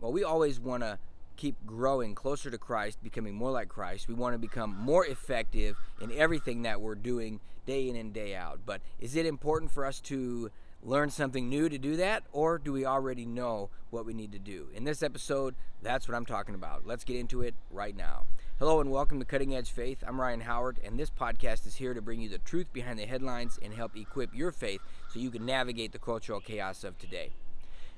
Well, we always want to keep growing closer to Christ, becoming more like Christ. We want to become more effective in everything that we're doing day in and day out. But is it important for us to learn something new to do that, or do we already know what we need to do? In this episode, that's what I'm talking about. Let's get into it right now. Hello and welcome to Cutting Edge Faith. I'm Ryan Howard, and this podcast is here to bring you the truth behind the headlines and help equip your faith so you can navigate the cultural chaos of today.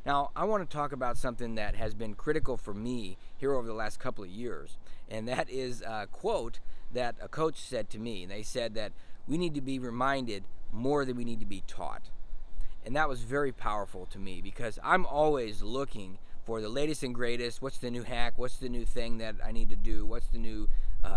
Now, I want to talk about something that has been critical for me here over the last couple of years, and that is a quote that a coach said to me. They said that we need to be reminded more than we need to be taught. And that was very powerful to me because I'm always looking for the latest and greatest. What's the new hack? What's the new thing that I need to do? What's the new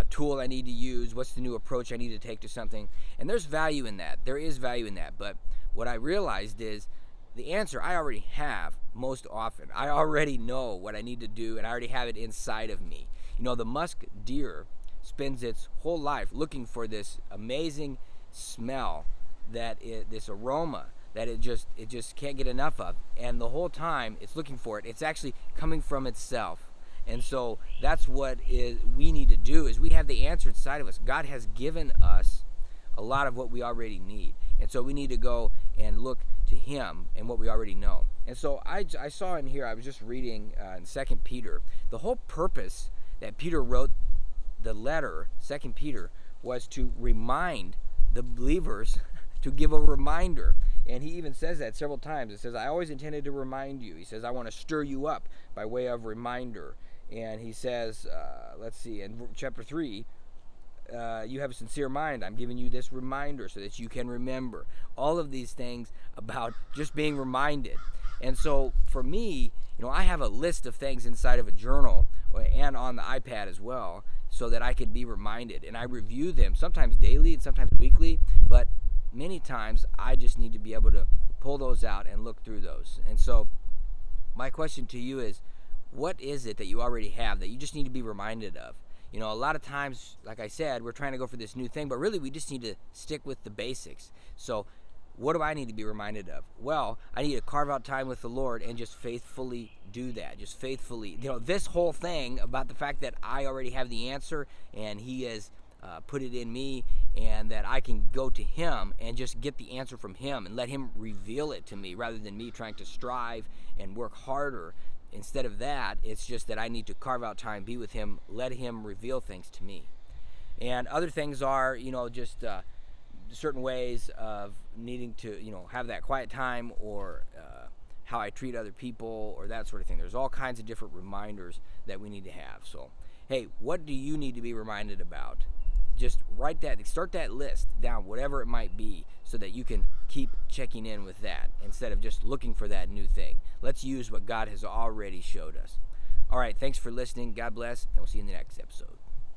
tool I need to use? What's the new approach I need to take to something? And there's value in that. There is value in that. But what I realized is the answer I already have most often. I already know what I need to do, and I already have it inside of me. You know, the musk deer spends its whole life looking for this amazing smell, this aroma that it just can't get enough of, and the whole time it's looking for it, it's actually coming from itself. And so that's what we need to do, is we have the answer inside of us. God has given us a lot of what we already need, and so we need to go and look to Him and what we already know. And so I saw in here, I was just reading in 2 Peter, the whole purpose that Peter wrote the letter, 2 Peter, was to remind the believers, to give a reminder. And he even says that several times. It says, I always intended to remind you. He says, I want to stir you up by way of reminder. And he says, in chapter 3, you have a sincere mind. I'm giving you this reminder so that you can remember. All of these things about just being reminded. And so for me, I have a list of things inside of a journal and on the iPad as well, so that I can be reminded. And I review them sometimes daily and sometimes weekly, but many times I just need to be able to pull those out and look through those. And so my question to you is, what is it that you already have that you just need to be reminded of? A lot of times, like I said, we're trying to go for this new thing, but really we just need to stick with the basics. So what do I need to be reminded of? Well, I need to carve out time with the Lord and just faithfully do that. Just faithfully, this whole thing about the fact that I already have the answer and He has put it in me, and that I can go to Him and just get the answer from Him and let Him reveal it to me, rather than me trying to strive and work harder. Instead of that, it's just that I need to carve out time, be with Him, let Him reveal things to me. And other things are, just certain ways of needing to, have that quiet time, or how I treat other people, or that sort of thing. There's all kinds of different reminders that we need to have. So, hey, what do you need to be reminded about? Just start that list down, whatever it might be, so that you can keep checking in with that instead of just looking for that new thing. Let's use what God has already showed us. All right, thanks for listening. God bless, and we'll see you in the next episode.